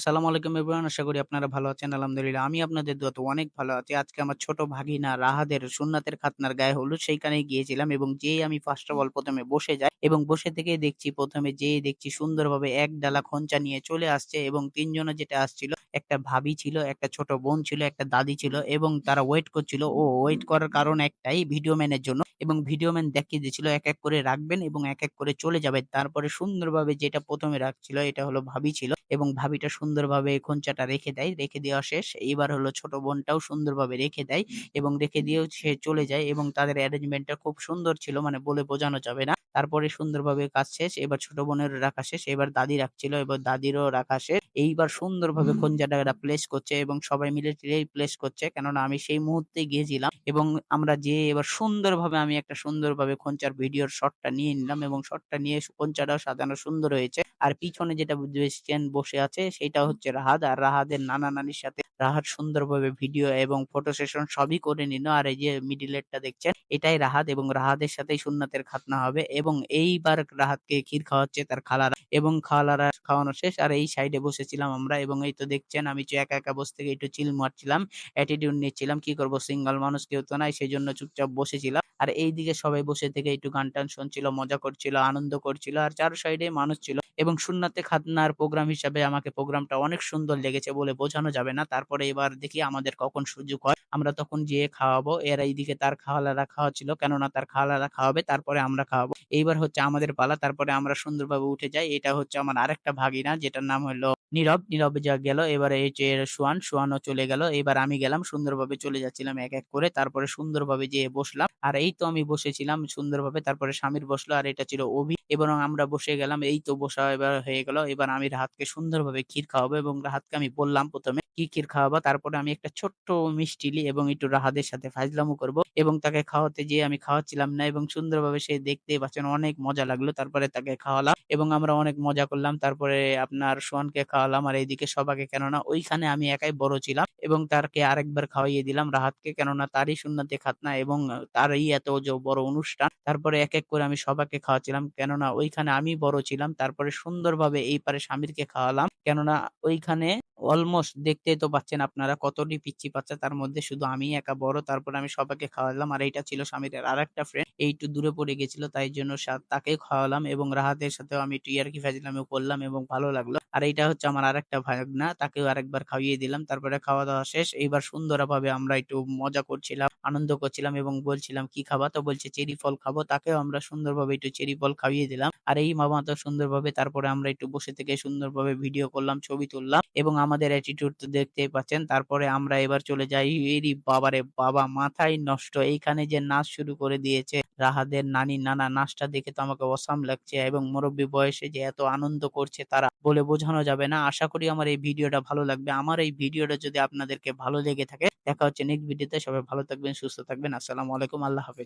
আসসালামু আলাইকুম এভরিওয়ান। আশা করি আপনারা ভালো আছেন। আলহামদুলিল্লাহ আমি আপনাদের দোয়াতে অনেক ভালো আছি। আজকে আমার ছোট ভাগিনা রাহাদের সুন্নাতের খাতনার গায়ে হলুদ সেইখানেই গিয়েছিলাম এবং যেয়ে আমি ফার্স্ট অফ অল ১ম এ বসে যাই এবং বসে থেকেই দেখছি ১ম এ যেয়ে দেখছি সুন্দরভাবে এক ডালা খোঞ্চা নিয়ে চলে আসছে এবং ৩ জনে যেটা আসছিল, একটা ভাবি ছিল, একটা ছোট বোন ছিল, একটা দাদি ছিল এবং তারা ওয়েট করছিল। ওয়েট করার কারণ একটাই, ভিডিও ম্যানের জন্য, এবং ভিডিও ম্যান দেখিয়ে দিচ্ছিল এক, এক করে রাখবেন এবং এক, এক করে চলে যাবেন। তারপরে সুন্দরভাবে যেটা ১ম এ রাখছিল এটা হলো ভাবি ছিল এবং ভাবিটা সুন্দরভাবে খোঞ্চাটা রেখে দেয়। রেখে দেওয়া শেষ। এইবার হলো ছোট বোনটাও সুন্দরভাবে রেখে দেয় এবং রেখে দিয়েও সে চলে যায় এবং তাদের অ্যারেঞ্জমেন্টটা খুব সুন্দর ছিল, মানে বলে বোঝানো যাবে না। তারপরে সুন্দরভাবে কাজ শেষ। এবার ছোট বোনের রাখা শেষ। এবার দাদি রাখছিল, এবার দাদিরও রাখা শেষ। এইবার সুন্দরভাবে খোঞ্চাটা প্লেস করছে এবং সবাই মিলে প্লেস করছে। কেননা আমি সেই মুহূর্তে গিয়েছিলাম এবং আমরা যেয়ে এবার সুন্দরভাবে আমি একটা সুন্দরভাবে খোঞ্চার ভিডিওর শটটা নিয়ে নিলাম এবং শটটা নিয়ে খোঞ্চাটাও সাজানো সুন্দর হয়েছে। আর পিছনে যেটা দেখছেন বসে আছে সেইটা হচ্ছে রাহাত। আর রাহাতের নানা-নানির সাথে রাহাত সুন্দরভাবে ভিডিও এবং ফটো সেশন সবই করে নিল। আর এই যে মিডিলেরটা দেখছেন এটাই রাহাত এবং রাহাতের সাথেই সুন্নাতের খাতনা হবে এবং এইবার রাহাতকে ক্ষীর খাওয়াচ্ছে তার খালারা এবং খালারা খাওয়ানো শেষ। আর এই সাইডে বসেছিলাম আমরা এবং এই তো দেখছেন আমি যে একা, একা বসে থেকে একটু চিল মারছিলাম, অ্যাটিটিউড নিচ্ছিলাম। কি করব, সিঙ্গেল মানুষ কেউ তো নাই, সেজন্য চুপচাপ বসেছিলাম। আর এইদিকে সবাই বসে থেকে একটু গান-টান শুনছিল, মজা করছিল, আনন্দ করছিল। আর চার সাইডে মানুষ ছিল এবং সুন্নাতে খাতনার প্রোগ্রাম হিসাবে আমাকে প্রোগ্রামটা অনেক সুন্দর লেগেছে বলে বোঝানো যাবে না। তারপরে এবার দেখি আমাদের কখন সুযোগ হয়। আমরা তখন যেয়ে খাওয়াবো। এর এইদিকে তার খালারা খাওয়াচ্ছিল। কেননা তার খালারা খাওয়াবে তারপরে আমরা খাওয়াবো। এইবার হচ্ছে আমাদের পালা। তারপরে আমরা সুন্দরভাবে উঠে যাই। এটা হচ্ছে আমার আরেকটা ভাগিনা যেটার নাম হলো নীরব। নীরব যা গেল। এবারে এই যে সোহান, সোহানও চলে গেল। এবার আমি গেলাম। সুন্দরভাবে চলে যাচ্ছিলাম এক, এক করে। তারপরে সুন্দরভাবে যেয়ে বসলাম। আর এই তো আমি বসেছিলাম সুন্দরভাবে। তারপরে সামির বসলো আর এটা ছিল অভি এবং আমরা বসে গেলাম। এই তো বসা এবার হয়ে গেল। এবার আমি রাহাতকে সুন্দরভাবে ক্ষীর খাওয়াবো এবং রাহাতকে আমি বললাম ১ম এ কি ক্ষীর খাওয়াবা? তারপরে আমি একটা ছোট্ট মিষ্টি এবং একটু রাহাতের সাথে ফাজলামো করব এবং তাকে খাওয়াতে যেয়ে আমি খাওয়াচ্ছিলাম না এবং সুন্দরভাবে সে দেখতেই পাচ্ছেন অনেক মজা লাগলো। তারপরে তাকে খাওয়ালাম এবং আমরা অনেক মজা করলাম। তারপরে আপনার সোহানকে খাওয়ালাম আর এইদিকে সবাইকে, কেননা ওইখানে আমি একাই বড় ছিলাম এবং তাকে আরেকবার খাওয়াইয়ে দিলাম রাহাতকে, কেননা তারই সুন্নতে খাতনা এবং তারই এত যে বড় অনুষ্ঠান। তারপরে এক, এক করে আমি সবাইকে খাওয়াচ্ছিলাম, কেননা ওইখানে আমি বড় ছিলাম। তারপরে সুন্দরভাবে এই পারে সামিরকে খাওয়ালাম, কেননা ওইখানে অলমোস্ট দেখতেই তো পাচ্ছেন আপনারা কতটি পিচ্চি বাচ্চা, তার মধ্যে শুধু আমিই একা বড়। তারপরে আমি সবাইকে খাওয়ালাম। আর এইটা ছিল সামিরের আরেকটা ফ্রেন্ড, একটু দূরে পড়ে গেছিল তাই জন্য তাকেও খাওয়ালাম এবং রাহাতের সাথেও আমি একটু ইয়ার্কি ফাজলামিও করলাম এবং ভালো লাগলো। আর এইটা হচ্ছে আমার আরেকটা ভাগনা, তাকেও আরেকবার খাইয়ে দিলাম। তারপরে খাওয়া-দাওয়া শেষ। এইবার সুন্দরভাবে আমরা একটু মজা করছিলাম, আনন্দ করছিলাম এবং বলছিলাম, "কি খাবা?" তো বলছে, "চেরি ফল খাবো।" তাকেও আমরা সুন্দরভাবে একটু চেরি ফল খাইয়ে দিলাম। আর এই মামা তো সুন্দরভাবে তারপরে আমরা একটু বসে থেকে সুন্দরভাবে ভিডিও করলাম, ছবি তুললাম এবং আমাদের অ্যাটিটিউড তো দেখতেই পাচ্ছেন। তারপরে আমরা এবার চলে যাই। এরি বাবারে বাবা! মাথাই নষ্ট। এইখানে যে নাচ শুরু করে দিয়েছে রাহাদের নানি, নানা, নাচটা দেখে তো আমাকে অসাম লাগছে এবং মুরব্বি বয়সে যে এত আনন্দ করছে তারা, বলে বোঝানো যাবে না। আশা করি আমার এই ভিডিওটা ভালো লাগবে। আমার এই ভিডিওটা যদি আপনাদেরকে ভালো লেগে থাকে, দেখা হচ্ছে নেক্সট ভিডিওতে। সবাই ভালো থাকবেন, সুস্থ থাকবেন। আসসালামু আলাইকুম। আল্লাহ হাফেজ।